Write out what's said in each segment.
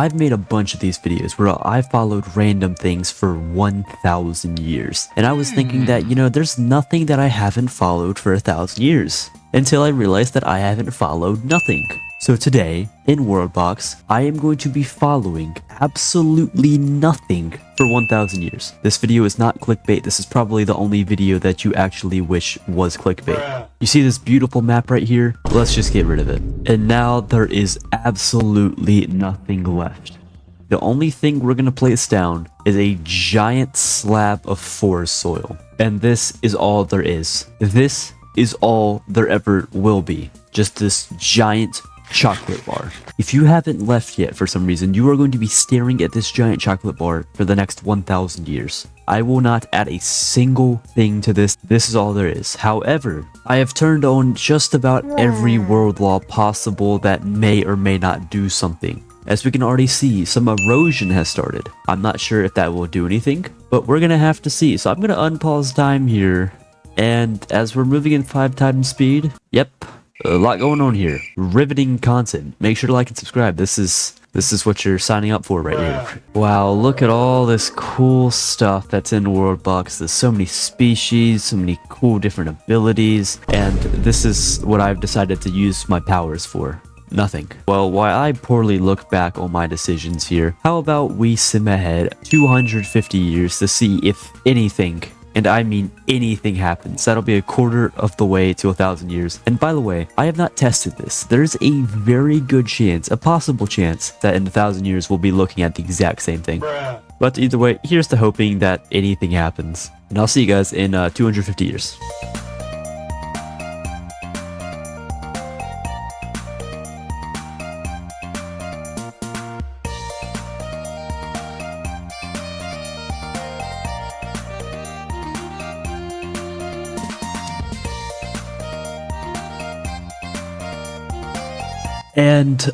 I've made a bunch of these videos where I followed random things for 1,000 years. And I was thinking that, there's nothing that I haven't followed for 1,000 years. Until I realized that I haven't followed nothing. So today, in WorldBox, I am going to be following absolutely nothing for 1,000 years. This video is not clickbait. This is probably the only video that you actually wish was clickbait. You see this beautiful map right here? Let's just get rid of it. And now there is absolutely nothing left. The only thing we're going to place down is a giant slab of forest soil. And this is all there is. This is all there ever will be. Just this giant chocolate bar. If you haven't left yet for some reason, you are going to be staring at this giant chocolate bar for the next 1,000 years. I will not add a single thing to this. This is all there is. However, I have turned on just about every world law possible that may or may not do something. As we can already see, some erosion has started. I'm not sure if that will do anything, but we're gonna have to see. So I'm gonna unpause time here. And as we're moving in 5 times speed, yep, a lot going on here. Riveting content. Make sure to like and subscribe. This is what you're signing up for right here. Wow, look at all this cool stuff that's in WorldBox. There's so many species, so many cool different abilities, and this is what I've decided to use my powers for. Nothing. Well, while I poorly look back on my decisions here, how about we sim ahead 250 years to see if anything, and I mean anything, happens. That'll be a quarter of the way to 1,000 years. And by the way, I have not tested this. There's a very good chance, a possible chance, that in 1,000 years we'll be looking at the exact same thing. But either way, here's to hoping that anything happens. And I'll see you guys in 250 years. And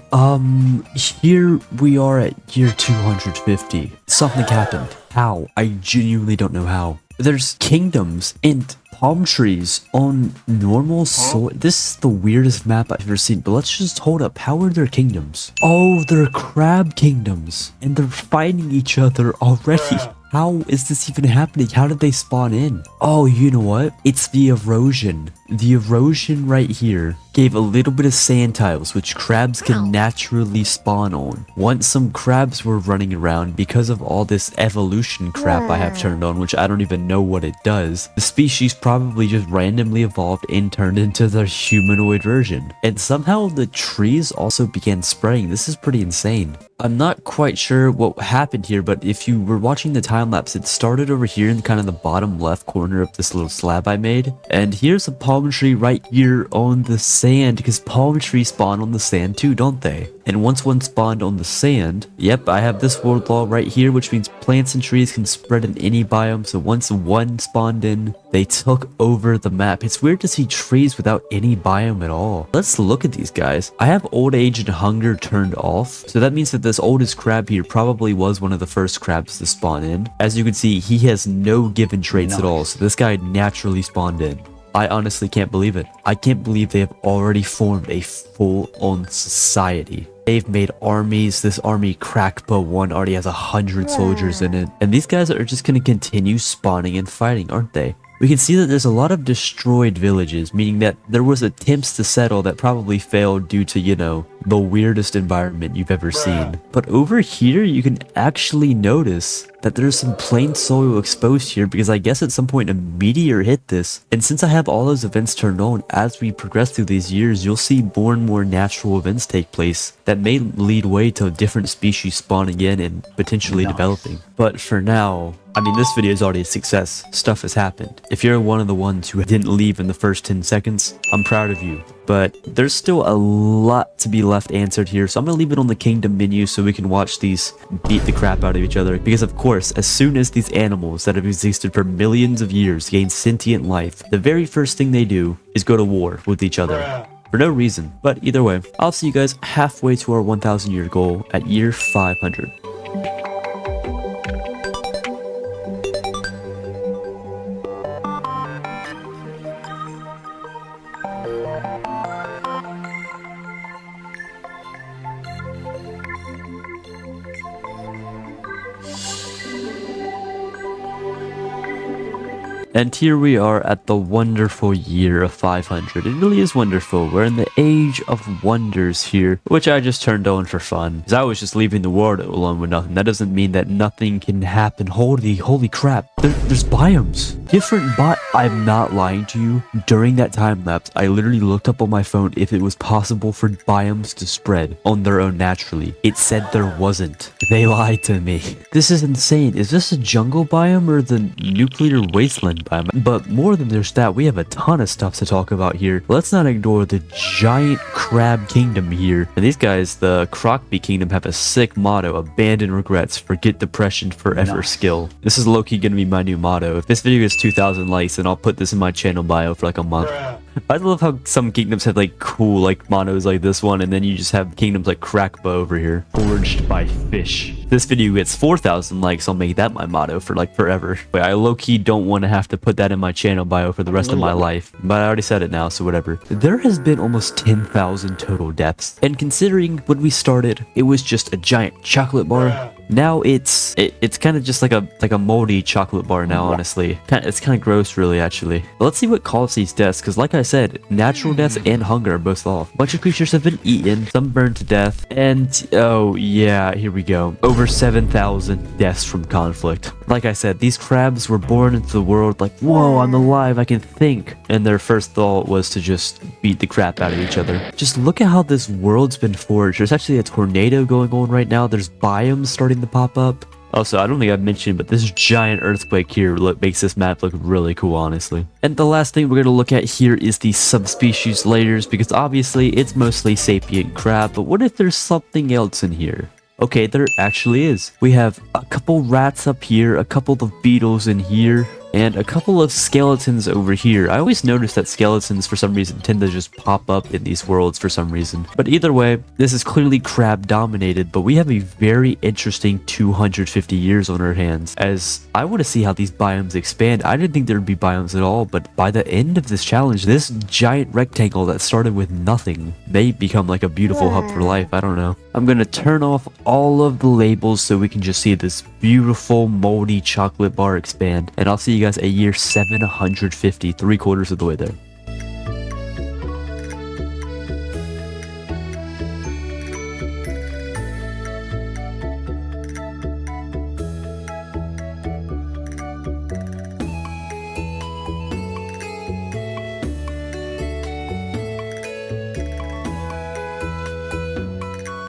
here we are at year 250. Something happened. How? I genuinely don't know how. There's kingdoms and palm trees on normal soil. This is the weirdest map I've ever seen, but let's just hold up. How are their kingdoms? Oh, they're crab kingdoms, and they're fighting each other already. How is this even happening? How did they spawn in? Oh, you know what? It's the erosion. The erosion right here gave a little bit of sand tiles, which crabs can naturally spawn on. Once some crabs were running around because of all this evolution crap I have turned on, which I don't even know what it does, the species probably just randomly evolved and turned into their humanoid version. And somehow the trees also began spraying. This is pretty insane. I'm not quite sure what happened here, but if you were watching the time lapse, it started over here in kind of the bottom left corner of this little slab I made. And here's a palm tree right here on the sand, because palm trees spawn on the sand too, don't they? And once one spawned on the sand, yep, I have this world law right here, which means plants and trees can spread in any biome. So once one spawned in, they took over the map. It's weird to see trees without any biome at all. Let's look at these guys. I have old age and hunger turned off. So that means that this oldest crab here probably was one of the first crabs to spawn in. As you can see, he has no given traits at all. So this guy naturally spawned in. I honestly can't believe it. I can't believe they have already formed a full-on society. They've made armies. This army Crackpa 1 already has 100 soldiers in it. And these guys are just going to continue spawning and fighting, aren't they? We can see that there's a lot of destroyed villages, meaning that there was attempts to settle that probably failed due to, the weirdest environment you've ever seen. But over here, you can actually notice that there's some plain soil exposed here, because I guess at some point a meteor hit this. And since I have all those events turned on, as we progress through these years, you'll see more and more natural events take place that may lead way to different species spawning in and potentially developing. But for now, I mean, this video is already a success. Stuff has happened. If you're one of the ones who didn't leave in the first 10 seconds, I'm proud of you. But there's still a lot to be left answered here, so I'm gonna leave it on the kingdom menu so we can watch these beat the crap out of each other. Because of course, as soon as these animals that have existed for millions of years gain sentient life, the very first thing they do is go to war with each other. For no reason. But either way, I'll see you guys halfway to our 1,000 year goal at year 500. And here we are at the wonderful year of 500. It really is wonderful. We're in the age of wonders here, which I just turned on for fun. Because I was just leaving the world alone with nothing. That doesn't mean that nothing can happen. Holy crap. There's biomes. I'm not lying to you. During that time lapse, I literally looked up on my phone if it was possible for biomes to spread on their own naturally. It said there wasn't. They lied to me. This is insane. Is this a jungle biome or the nuclear wasteland biome? But more than just that, we have a ton of stuff to talk about here. Let's not ignore the giant crab kingdom here. And these guys, the Crocbee kingdom, have a sick motto: abandon regrets, forget depression, forever skill. This is low-key gonna be my new motto. If this video gets 2,000 likes, then I'll put this in my channel bio for like a month. I love how some kingdoms have like cool like mottos like this one, and then you just have kingdoms like Crackbo over here. Forged by fish. If this video gets 4,000 likes, I'll make that my motto for like forever. But I low-key don't want to have to put that in my channel bio for the rest of my life. But I already said it now, so whatever. There has been almost 10,000 total deaths. And considering when we started, it was just a giant chocolate bar. Now it's kind of just like a moldy chocolate bar now, honestly. It's kind of gross, really, actually. But let's see what caused these deaths, because like I said, natural deaths and hunger are both off. A bunch of creatures have been eaten, some burned to death, and oh yeah, here we go. Over 7,000 deaths from conflict. Like I said, these crabs were born into the world like, whoa, I'm alive, I can think. And their first thought was to just beat the crap out of each other. Just look at how this world's been forged. There's actually a tornado going on right now. There's biomes starting to pop up. Also, I don't think I've mentioned, but this giant earthquake here makes this map look really cool, honestly. And the last thing we're going to look at here is the subspecies layers, because obviously it's mostly sapient crab, but what if there's something else in here? Okay, there actually is. We have a couple rats up here, a couple of beetles in here, and a couple of skeletons over here. I always notice that skeletons for some reason tend to just pop up in these worlds for some reason. But either way, this is clearly crab dominated, but we have a very interesting 250 years on our hands, as I want to see how these biomes expand. I didn't think there would be biomes at all, but by the end of this challenge, this giant rectangle that started with nothing may become like a beautiful hub for life. I don't know. I'm going to turn off all of the labels so we can just see this beautiful moldy chocolate bar expand, and I'll see you guys at year 750, 3/4 of the way there.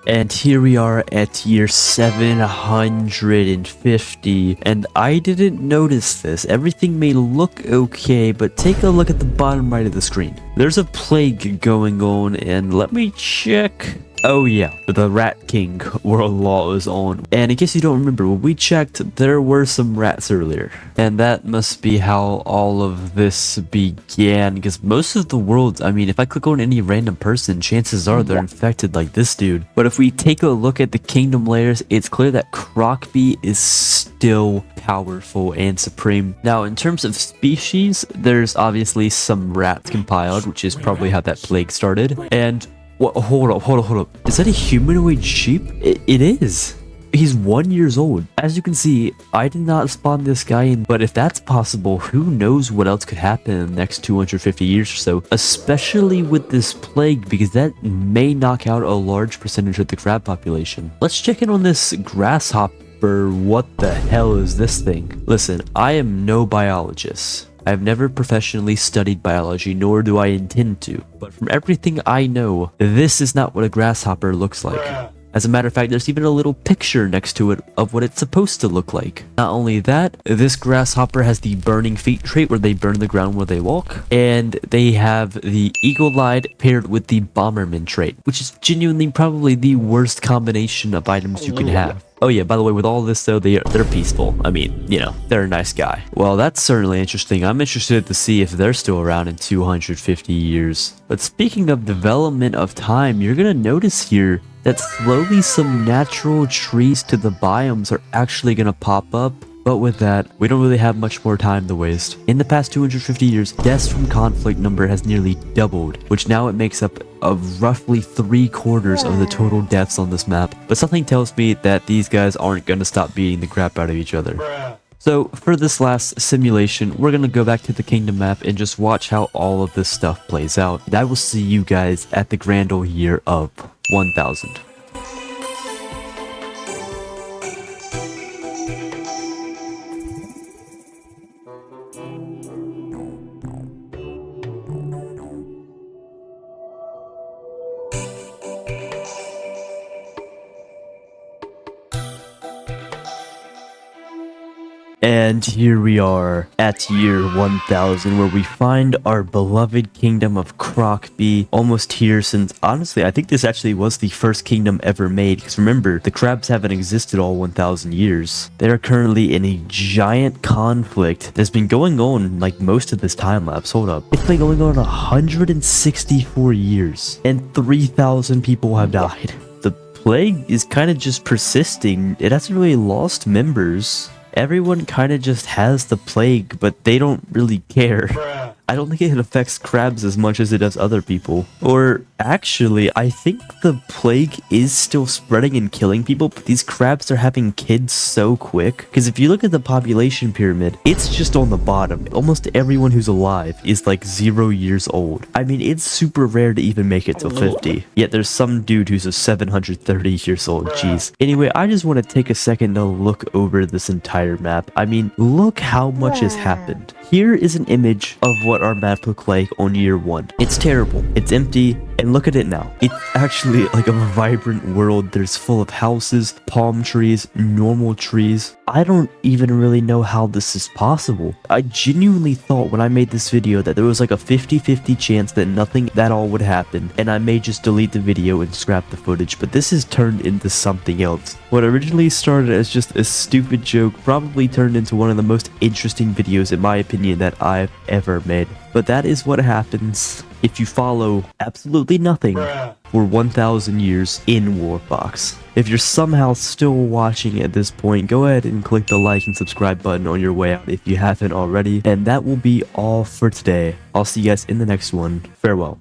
And here we are at year 750, and I didn't notice this. Everything may look okay, but take a look at the bottom right of the screen. There's a plague going on, and let me check. Oh yeah, the Rat King world law is on. And in case you don't remember, when we checked, there were some rats earlier. And that must be how all of this began, because most of the worlds, I mean, if I click on any random person, chances are they're infected like this dude. But if we take a look at the kingdom layers, it's clear that Crocbee is still powerful and supreme. Now, in terms of species, there's obviously some rats compiled, which is probably how that plague started. And what? Hold up. Is that a humanoid sheep? It is. He's 1 year old. As you can see, I did not spawn this guy in, but if that's possible, who knows what else could happen in the next 250 years or so, especially with this plague, because that may knock out a large percentage of the crab population. Let's check in on this grasshopper. What the hell is this thing? Listen, I am no biologist. I've never professionally studied biology, nor do I intend to. But from everything I know, this is not what a grasshopper looks like. As a matter of fact, there's even a little picture next to it of what it's supposed to look like. Not only that, this grasshopper has the burning feet trait where they burn the ground where they walk. And they have the eagle-eyed paired with the bomberman trait, which is genuinely probably the worst combination of items you can have. Oh yeah, by the way, with all this though, they're peaceful. I mean, you know, they're a nice guy. Well, that's certainly interesting. I'm interested to see if they're still around in 250 years. But speaking of development of time, you're gonna notice here that slowly some natural trees to the biomes are actually gonna pop up. But with that, we don't really have much more time to waste. In the past 250 years, deaths from conflict number has nearly doubled, which now it makes up of roughly 3/4 of the total deaths on this map. But something tells me that these guys aren't gonna stop beating the crap out of each other. So for this last simulation, we're gonna go back to the kingdom map and just watch how all of this stuff plays out. And I will see you guys at the grand old year of 1000. And here we are at year 1000, where we find our beloved kingdom of Crockby, almost here since, honestly, I think this actually was the first kingdom ever made, because remember, the crabs haven't existed all 1000 years. They are currently in a giant conflict that's been going on like most of this time lapse. Hold up. It's been going on 164 years, and 3,000 people have died. The plague is kind of just persisting. It hasn't really lost members. Everyone kind of just has the plague, but they don't really care. I don't think it affects crabs as much as it does other people. Or actually, I think the plague is still spreading and killing people, but these crabs are having kids so quick. Because if you look at the population pyramid, it's just on the bottom. Almost everyone who's alive is like 0 years old. I mean, it's super rare to even make it till 50. Yet there's some dude who's a 730 years old. Jeez. Anyway, I just want to take a second to look over this entire map. I mean, look how much has happened. Here is an image of what our map looked like on year 1. It's terrible. It's empty. And look at it now. It's actually like a vibrant world. There's full of houses, palm trees, normal trees. I don't even really know how this is possible. I genuinely thought when I made this video that there was like a 50-50 chance that nothing at all would happen, and I may just delete the video and scrap the footage, but this has turned into something else. What originally started as just a stupid joke probably turned into one of the most interesting videos, in my opinion, that I've ever made. But that is what happens if you follow absolutely nothing for 1000 years in WorldBox. If you're somehow still watching at this point, go ahead and click the like and subscribe button on your way out if you haven't already. And that will be all for today. I'll see you guys in the next one. Farewell.